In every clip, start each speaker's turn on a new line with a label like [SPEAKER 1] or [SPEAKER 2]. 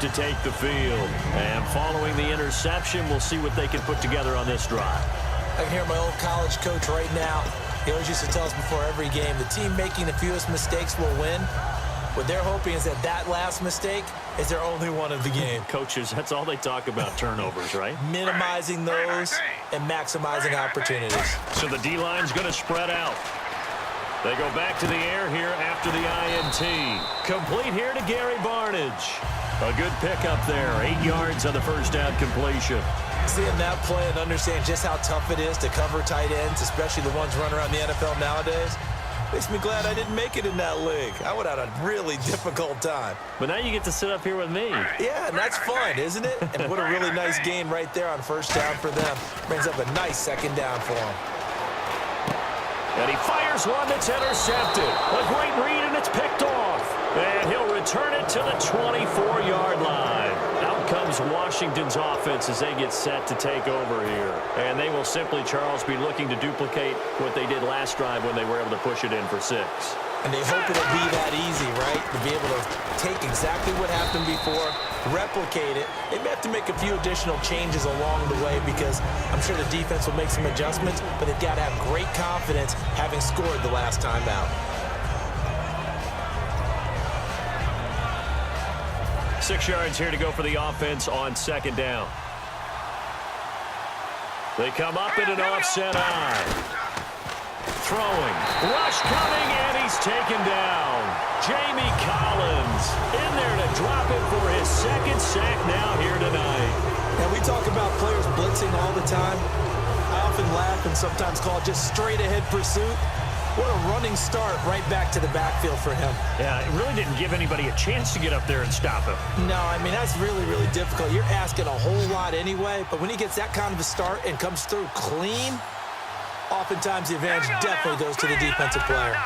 [SPEAKER 1] to take the field. And following the interception, we'll see what they can put together on this drive.
[SPEAKER 2] I can hear my old college coach right now. He always used to tell us before every game, the team making the fewest mistakes will win. What they're hoping is that last mistake is their only one of the game.
[SPEAKER 1] Coaches, that's all they talk about, turnovers, right?
[SPEAKER 2] Minimizing those and maximizing opportunities.
[SPEAKER 1] So the D-line's going to spread out. They go back to the air here after the INT. Complete here to Gary Barnidge. A good pickup there. 8 yards on the first down completion.
[SPEAKER 2] Seeing that play and understand just how tough it is to cover tight ends, especially the ones running around the NFL nowadays, makes me glad I didn't make it in that league. I would have had a really difficult time.
[SPEAKER 1] But now you get to sit up here with me.
[SPEAKER 2] Yeah, and that's fun, isn't it? And what a really nice gain right there on first down for them. Brings up a nice second down for them.
[SPEAKER 1] And he fires one that's intercepted. A great read, and it's picked off. And he'll return it to the 24-yard line. Out comes Washington's offense as they get set to take over here. And they will simply, Charles, be looking to duplicate what they did last drive when they were able to push it in for 6.
[SPEAKER 2] And they hope it'll be that easy, right? To be able to take exactly what happened before, replicate it. They may have to make a few additional changes along the way because I'm sure the defense will make some adjustments, but they've got to have great confidence having scored the last time out.
[SPEAKER 1] 6 yards here to go for the offense on second down. They come up in an offset eye. Throwing. Rush coming, and he's taken down. Jamie Collins in there to drop it for his second sack now here tonight.
[SPEAKER 2] And we talk about players blitzing all the time. I often laugh and sometimes call it just straight-ahead pursuit. What a running start right back to the backfield for him.
[SPEAKER 1] Yeah, it really didn't give anybody a chance to get up there and stop him.
[SPEAKER 2] No, I mean, that's really, really difficult. You're asking a whole lot anyway, but when he gets that kind of a start and comes through clean, oftentimes the advantage definitely goes to the defensive player.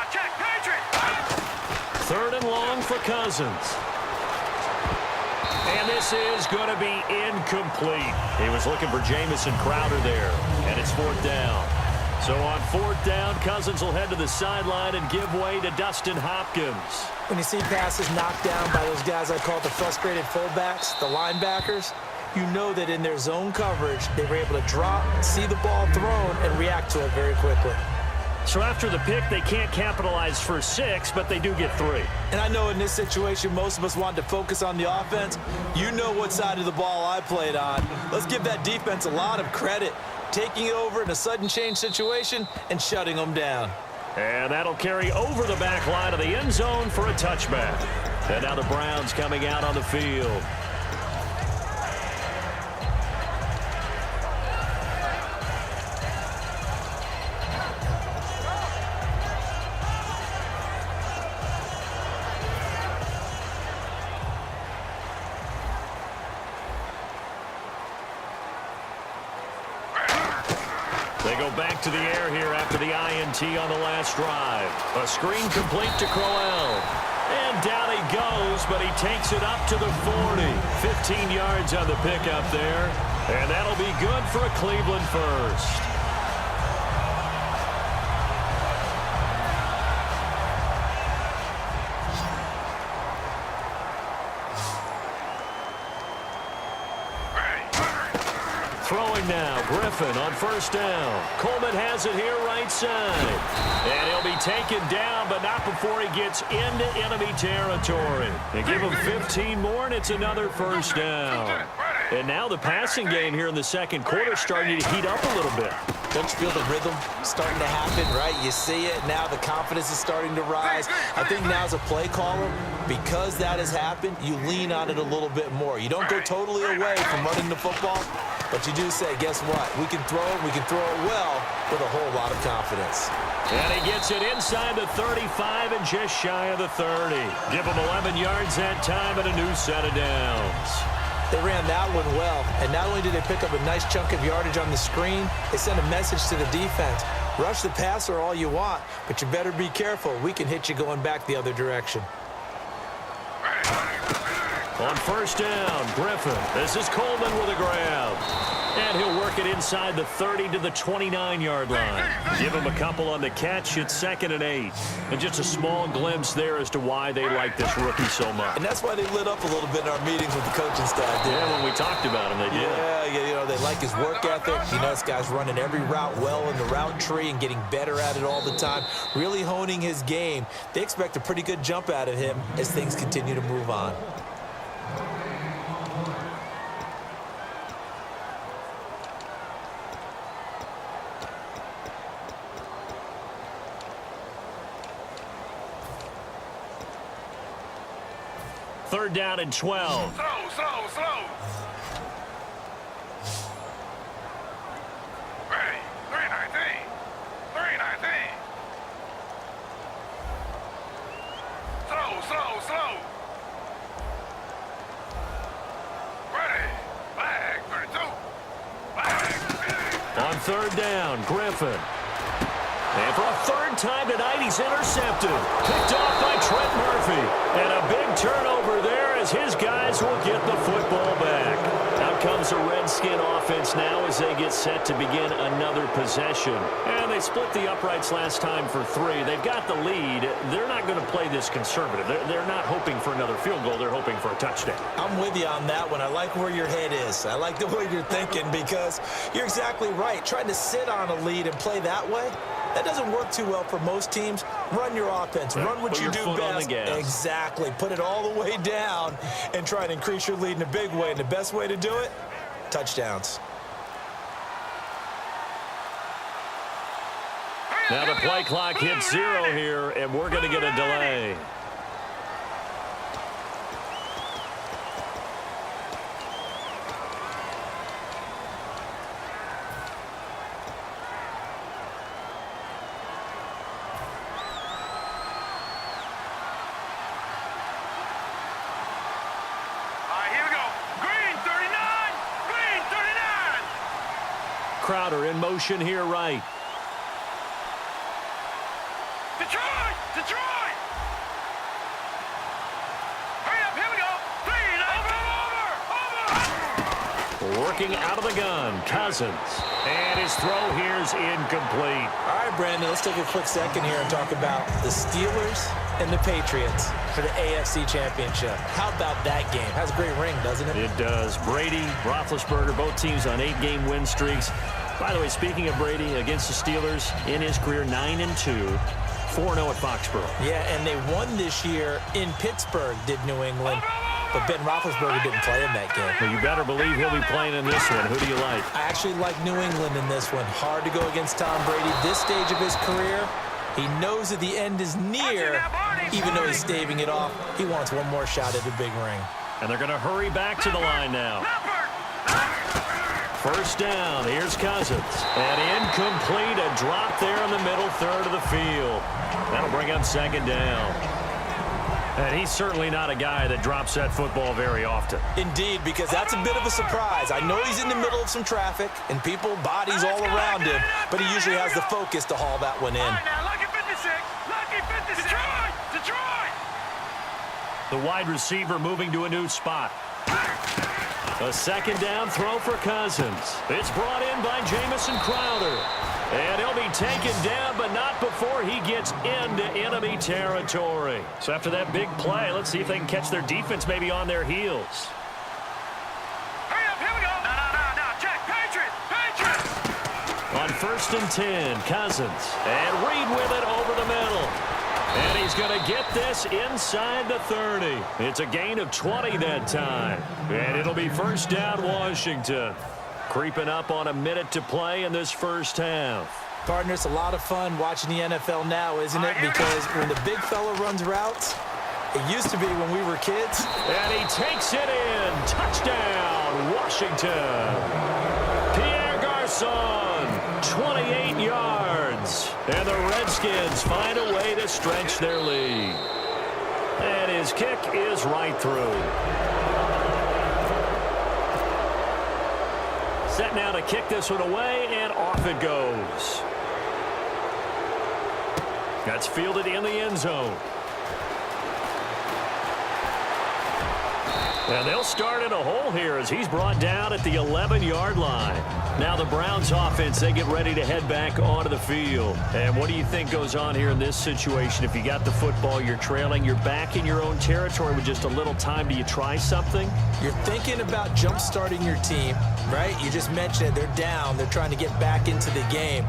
[SPEAKER 1] 3rd and long for Cousins. And this is going to be incomplete. He was looking for Jamison Crowder there, and it's 4th down. So on 4th down, Cousins will head to the sideline and give way to Dustin Hopkins.
[SPEAKER 2] When you see passes knocked down by those guys I call the frustrated fullbacks, the linebackers, you know that in their zone coverage, they were able to drop, see the ball thrown, and react to it very quickly.
[SPEAKER 1] So after the pick, they can't capitalize for 6, but they do get 3.
[SPEAKER 2] And I know in this situation, most of us wanted to focus on the offense. You know what side of the ball I played on. Let's give that defense a lot of credit, taking it over in a sudden change situation and shutting them down.
[SPEAKER 1] And that'll carry over the back line of the end zone for a touchback. And now the Browns coming out on the field. They go back to the air here after the INT on the last drive. A screen complete to Crowell. And down he goes, but he takes it up to the 40. 15 yards on the pickup there. And that'll be good for a Cleveland first. Throwing now, Griffin on first down. Coleman has it here right side. And he'll be taken down, but not before he gets into enemy territory. They give him 15 more, and it's another first down. And now the passing game here in the second quarter starting to heat up a little bit.
[SPEAKER 2] Don't you feel the rhythm starting to happen, right? You see it. Now the confidence is starting to rise. I think now as a play caller, because that has happened, you lean on it a little bit more. You don't go totally away from running the football, but you do say, guess what? We can throw it. We can throw it well with a whole lot of confidence.
[SPEAKER 1] And he gets it inside the 35 and just shy of the 30. Give him 11 yards that time and a new set of downs.
[SPEAKER 2] They ran that one well, and not only did they pick up a nice chunk of yardage on the screen, they sent a message to the defense. Rush the passer all you want, but you better be careful. We can hit you going back the other direction.
[SPEAKER 1] On first down, Griffin. This is Coleman with a grab. And he'll work it inside the 30 to the 29-yard line. Give him a couple on the catch. It's 2nd and 8. And just a small glimpse there as to why they like this rookie so much.
[SPEAKER 2] And that's why they lit up a little bit in our meetings with the coaching staff.
[SPEAKER 1] Yeah, when we talked about him, they did.
[SPEAKER 2] Yeah, you know, they like his work ethic. You know, this guy's running every route well in the route tree and getting better at it all the time, really honing his game. They expect a pretty good jump out of him as things continue to move on.
[SPEAKER 1] Third down and 12.
[SPEAKER 3] Slow. 319. Slow. Ready. Flag 32. Flag.
[SPEAKER 1] On third down, Griffin. And for a third time tonight, he's intercepted. Picked off by Trent Murphy. And a big turnover there as his guys will get the football back. Out comes the Redskin offense now as they get set to begin another possession. And they split the uprights last time for 3. They've got the lead. They're not going to play this conservative. They're not hoping for another field goal. They're hoping for a touchdown.
[SPEAKER 2] I'm with you on that one. I like where your head is. I like the way you're thinking because you're exactly right. Trying to sit on a lead and play that way, that doesn't work too well for most teams. Run your offense. Run what you do best. Exactly. Put it all the way down and try and increase your lead in a big way. And the best way to do it, touchdowns.
[SPEAKER 1] Now the play clock hits 0 here, and we're going to get a delay. Crowder in motion here right.
[SPEAKER 3] Detroit! Hurry up, here we go. Over.
[SPEAKER 1] Working out of the gun, Cousins. And his throw here is incomplete.
[SPEAKER 2] All right, Brandon, let's take a quick second here and talk about the Steelers and the Patriots for the AFC Championship. How about that game? Has a great ring, doesn't it?
[SPEAKER 1] It does. Brady, Roethlisberger, both teams on 8-game win streaks. By the way, speaking of Brady, against the Steelers, in his career, 9-2. 4-0 at Foxborough.
[SPEAKER 2] Yeah, and they won this year in Pittsburgh, did New England. But Ben Roethlisberger didn't play in that game.
[SPEAKER 1] Well, you better believe he'll be playing in this one. Who do you like?
[SPEAKER 2] I actually like New England in this one. Hard to go against Tom Brady. This stage of his career, he knows that the end is near. Even though he's staving it off, he wants one more shot at the big ring.
[SPEAKER 1] And they're going to hurry back to the line now. First down, here's Cousins. And incomplete, a drop there in the middle third of the field. That'll bring up 2nd down. And he's certainly not a guy that drops that football very often.
[SPEAKER 2] Indeed, because that's a bit of a surprise. I know he's in the middle of some traffic and people, bodies all around him, but he usually has the focus to haul that one in.
[SPEAKER 3] All right, now, lucky 56. Detroit!
[SPEAKER 1] The wide receiver moving to a new spot. A 2nd down throw for Cousins. It's brought in by Jamison Crowder. And he'll be taken down, but not before he gets into enemy territory. So after that big play, let's see if they can catch their defense maybe on their heels.
[SPEAKER 3] Hurry up, here we go. No. Check, Patriots.
[SPEAKER 1] On 1st and 10, Cousins. And Reed with it over the middle. And he's going to get this inside the 30. It's a gain of 20 that time. And it'll be 1st down, Washington. Creeping up on a minute to play in this first half.
[SPEAKER 2] Partner, it's a lot of fun watching the NFL now, isn't it? Because when the big fella runs routes, it used to be when we were kids.
[SPEAKER 1] And he takes it in. Touchdown, Washington. Pierre Garçon, 28 yards. And the Redskins find a way to stretch their lead. And his kick is right through. Set now to kick this one away, and off it goes. That's fielded in the end zone. And they'll start in a hole here as he's brought down at the 11-yard line. Now the Browns offense, they get ready to head back onto the field. And what do you think goes on here in this situation? If you got the football, you're trailing, you're back in your own territory with just a little time. Do you try something?
[SPEAKER 2] You're thinking about jump-starting your team, right? You just mentioned it. They're down. They're trying to get back into the game.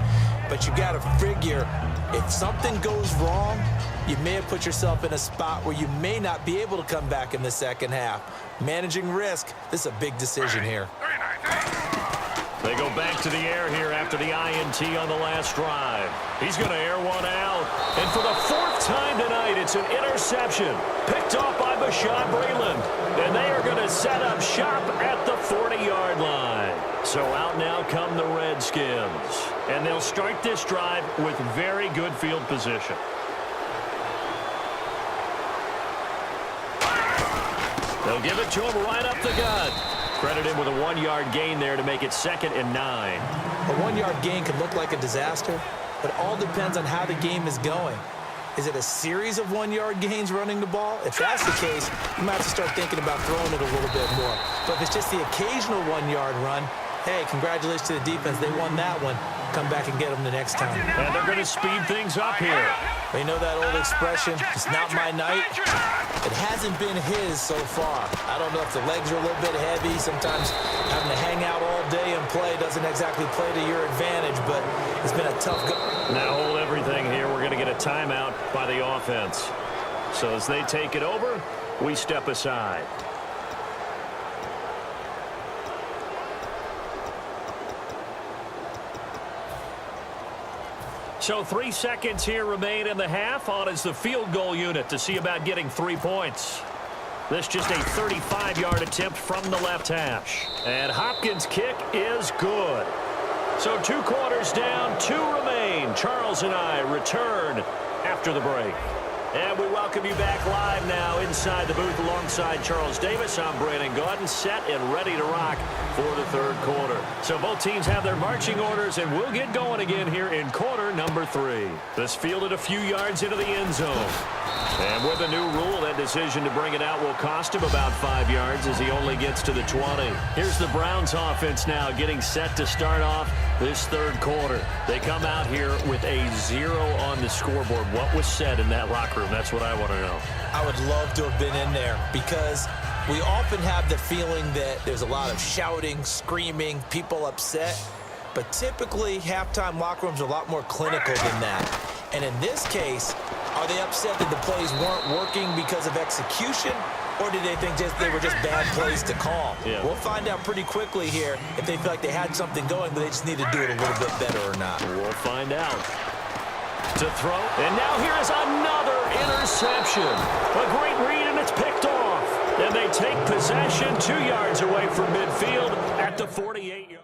[SPEAKER 2] But you got to figure if something goes wrong, you may have put yourself in a spot where you may not be able to come back in the second half. Managing risk, this is a big decision here.
[SPEAKER 1] They go back to the air here after the INT on the last drive. He's going to air one out. And for the fourth time tonight, it's an interception. Picked off by Bashaud Breeland. And they are going to set up shop at the 40-yard line. So out now come the Redskins. And they'll start this drive with very good field position. They'll give it to him right up the gut. Credit him with a 1-yard gain there to make it 2nd and 9.
[SPEAKER 2] A 1-yard gain can look like a disaster, but it all depends on how the game is going. Is it a series of 1-yard gains running the ball? If that's the case, you might have to start thinking about throwing it a little bit more. But if it's just the occasional 1-yard run, hey, congratulations to the defense. They won that one. Come back and get them the next time.
[SPEAKER 1] And they're going to speed things up here.
[SPEAKER 2] You know that old expression, it's not my night? It hasn't been his so far. I don't know if the legs are a little bit heavy. Sometimes having to hang out all day and play doesn't exactly play to your advantage, but it's been a tough go.
[SPEAKER 1] Now hold everything here. We're going to get a timeout by the offense. So as they take it over, we step aside. So 3 seconds here remain in the half. On is the field goal unit to see about getting 3 points. This just a 35-yard attempt from the left hash. And Hopkins' kick is good. So 2 quarters down, 2 remain. Charles and I return after the break. And we welcome you back live now inside the booth alongside Charles Davis. I'm Brandon Gaudin, set and ready to rock for the 3rd quarter. So both teams have their marching orders, and we'll get going again here in quarter number 3. This fielded a few yards into the end zone. And with a new rule, that decision to bring it out will cost him about 5 yards as he only gets to the 20. Here's the Browns offense now getting set to start off this 3rd quarter. They come out here with a 0 on the scoreboard. What was said in that locker room? That's what I want to know.
[SPEAKER 2] I would love to have been in there because we often have the feeling that there's a lot of shouting, screaming, people upset. But typically, halftime locker rooms are a lot more clinical than that. And in this case, are they upset that the plays weren't working because of execution, or did they think they were just bad plays to call?
[SPEAKER 1] Yeah.
[SPEAKER 2] We'll find out pretty quickly here if they feel like they had something going, but they just need to do it a little bit better or not.
[SPEAKER 1] We'll find out. To throw, and now here is another interception. A great read, and it's picked off. And they take possession 2 yards away from midfield at the 48-yard.